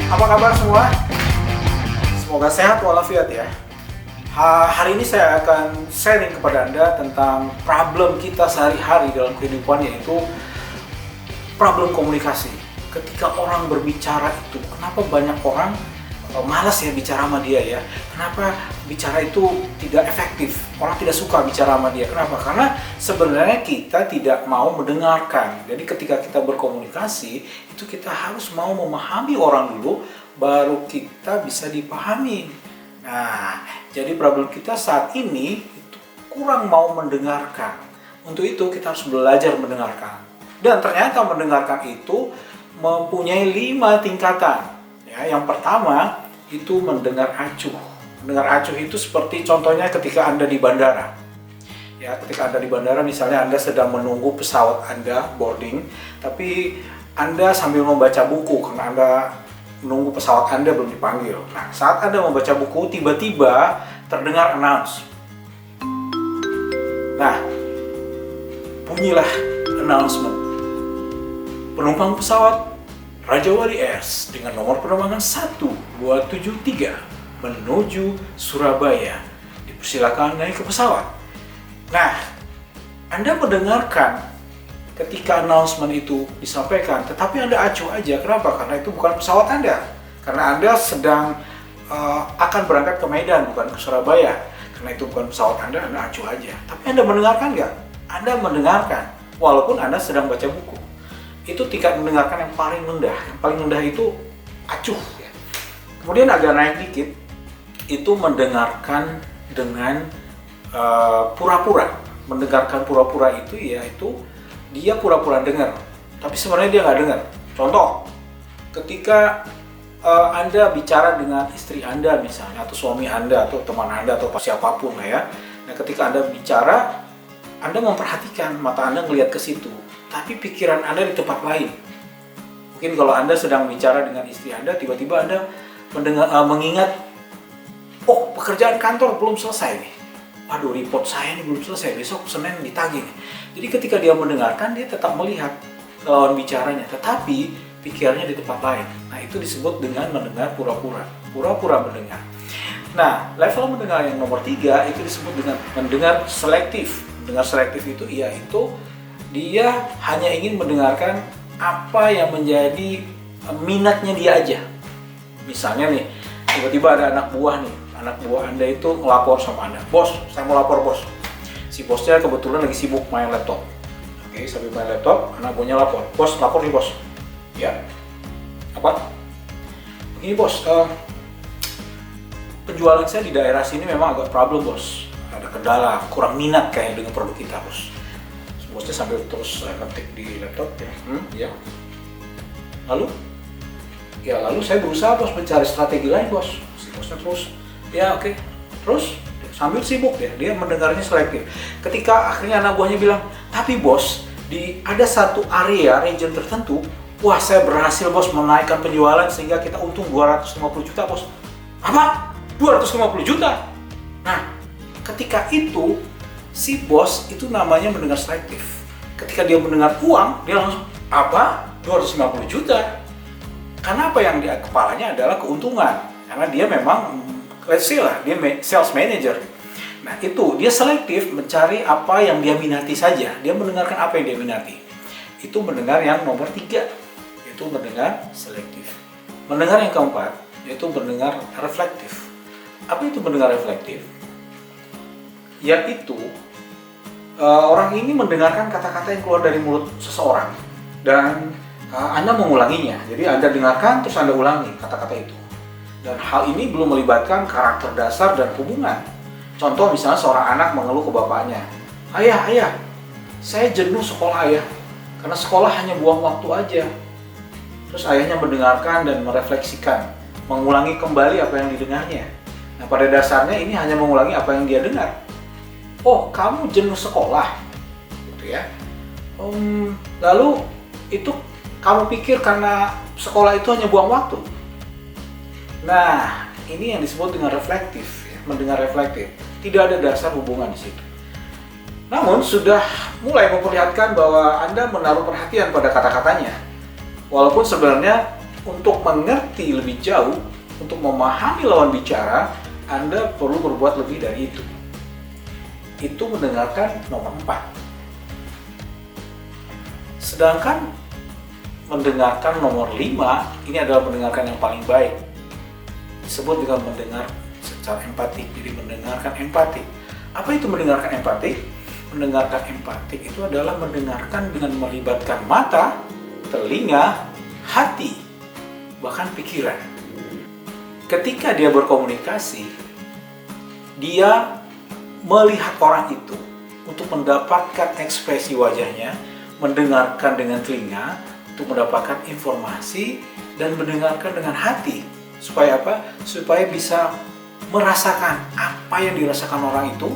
Apa kabar semua? Semoga sehat walafiat ya. Hari ini saya akan sharing kepada Anda tentang problem kita sehari-hari dalam kehidupan, yaitu problem komunikasi. Ketika orang berbicara itu, kenapa banyak orang malas ya bicara sama dia ya? Kenapa bicara itu tidak efektif? Orang tidak suka bicara sama dia. Kenapa? Karena sebenarnya kita tidak mau mendengarkan. Jadi ketika kita berkomunikasi, itu kita harus mau memahami orang dulu, baru kita bisa dipahami. Nah, jadi problem kita saat ini itu kurang mau mendengarkan. Untuk itu kita harus belajar mendengarkan. Dan ternyata mendengarkan itu mempunyai 5 tingkatan. Ya, yang pertama itu mendengar acuh. Mendengar acuh itu seperti contohnya ketika Anda di bandara. Ya, ketika Anda di bandara, misalnya Anda sedang menunggu pesawat Anda boarding, tapi Anda sambil membaca buku karena Anda menunggu pesawat Anda belum dipanggil. Nah, saat Anda membaca buku, tiba-tiba terdengar announce. Nah, bunyilah announcement. Penumpang pesawat Raja Wali Airs dengan nomor penerbangan 1273 menuju Surabaya. Dipersilakan naik ke pesawat. Nah, Anda mendengarkan ketika announcement itu disampaikan, tetapi Anda acuh aja. Kenapa? Karena itu bukan pesawat Anda. Karena Anda sedang akan berangkat ke Medan, bukan ke Surabaya. Karena itu bukan pesawat Anda acuh aja. Tapi Anda mendengarkan nggak? Anda mendengarkan, walaupun Anda sedang baca buku. Itu tingkat mendengarkan yang paling rendah. Yang paling rendah itu acuh. Ya. Kemudian agak naik dikit, itu mendengarkan dengan pura-pura. Mendengarkan pura-pura itu yaitu dia pura-pura dengar, tapi sebenarnya dia nggak dengar. Contoh, ketika Anda bicara dengan istri Anda misalnya, atau suami Anda, atau teman Anda, atau siapapun lah ya. Nah, ketika Anda bicara, Anda memperhatikan, mata Anda ngelihat ke situ, tapi pikiran Anda di tempat lain. Mungkin kalau Anda sedang bicara dengan istri Anda, tiba-tiba Anda mengingat, oh, pekerjaan kantor belum selesai nih. Waduh, report saya ini belum selesai, besok Senin ditagih. Jadi ketika dia mendengarkan, dia tetap melihat lawan bicaranya, tetapi pikirannya di tempat lain. Nah, itu disebut dengan mendengar pura-pura. Pura-pura mendengar. Nah, level mendengar yang nomor 3 itu disebut dengan mendengar selektif. Mendengar selektif itu yaitu dia hanya ingin mendengarkan apa yang menjadi minatnya dia aja. Misalnya nih, tiba-tiba ada anak buah Anda itu ngelapor sama Anda. Bos, saya mau lapor bos. Si bosnya kebetulan lagi sibuk main laptop. Oke, sambil main laptop, anak buahnya lapor. Bos, lapor nih bos. Ya. Apa? Begini bos, penjualan saya di daerah sini memang agak problem bos. Ada kendala, kurang minat kayak dengan produk kita bos. Bosnya sambil terus ngetik di laptop ya. Ya. Lalu saya berusaha bos mencari strategi lain bos. Si bosnya terus, ya oke. Terus sambil sibuk dia mendengarnya selektif. Ketika akhirnya anak buahnya bilang, tapi bos, ada satu region tertentu, wah saya berhasil bos menaikkan penjualan sehingga kita untung 250 juta bos. Apa? 250 juta? Nah, ketika itu si bos itu namanya mendengar selektif. Ketika dia mendengar uang, dia langsung, apa? 250 juta? Karena apa yang di kepalanya adalah keuntungan. Karena dia memang, let's say lah, dia sales manager. Nah itu, dia selektif mencari apa yang dia minati saja. Dia mendengarkan apa yang dia minati. Itu mendengar yang nomor 3, yaitu mendengar selektif. Mendengar yang keempat, yaitu mendengar reflektif. Apa itu mendengar reflektif? Yaitu orang ini mendengarkan kata-kata yang keluar dari mulut seseorang dan Anda mengulanginya. Jadi Anda dengarkan terus Anda ulangi kata-kata itu. Dan hal ini belum melibatkan karakter dasar dan hubungan. Contoh misalnya seorang anak mengeluh ke bapaknya, ayah, saya jenuh sekolah ayah, karena sekolah hanya buang waktu aja. Terus ayahnya mendengarkan dan merefleksikan, mengulangi kembali apa yang didengarnya. Nah pada dasarnya ini hanya mengulangi apa yang dia dengar. Oh, kamu jenuh sekolah, gitu ya. Lalu itu kamu pikir karena sekolah itu hanya buang waktu. Nah, ini yang disebut dengan reflektif, ya, mendengar reflektif. Tidak ada dasar hubungan di situ. Namun sudah mulai memperlihatkan bahwa Anda menaruh perhatian pada kata-katanya. Walaupun sebenarnya Untuk mengerti lebih jauh, untuk memahami lawan bicara, Anda perlu berbuat lebih dari itu. Itu mendengarkan nomor 4. Sedangkan mendengarkan nomor 5, ini adalah mendengarkan yang paling baik. Disebut dengan mendengar secara empatik, jadi mendengarkan empatik. Apa itu mendengarkan empatik? Mendengarkan empatik itu adalah mendengarkan dengan melibatkan mata, telinga, hati, bahkan pikiran. Ketika dia berkomunikasi, dia melihat orang itu untuk mendapatkan ekspresi wajahnya, mendengarkan dengan telinga untuk mendapatkan informasi, dan mendengarkan dengan hati. Supaya apa? Supaya bisa merasakan apa yang dirasakan orang itu,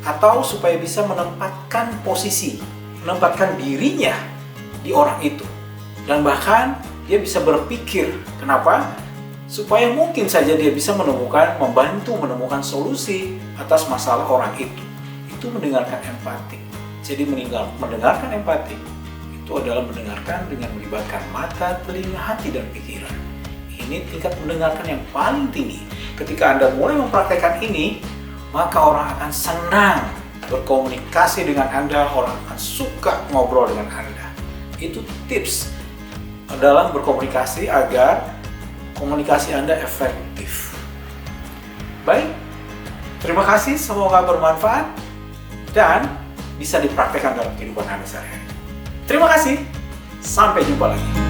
atau supaya bisa menempatkan posisi, menempatkan dirinya di orang itu. Dan bahkan dia bisa berpikir, kenapa? Supaya mungkin saja dia bisa membantu menemukan solusi atas masalah orang itu. Itu mendengarkan empatik. Jadi mendengarkan empatik itu adalah mendengarkan dengan melibatkan mata, telinga, hati, dan pikiran. Ini tingkat mendengarkan yang paling tinggi. Ketika Anda mulai mempraktekkan ini, maka orang akan senang berkomunikasi dengan Anda, orang akan suka ngobrol dengan Anda. Itu tips dalam berkomunikasi agar komunikasi Anda efektif. Baik, terima kasih, semoga bermanfaat dan bisa dipraktekkan dalam kehidupan Anda sehari-hari. Terima kasih, sampai jumpa lagi.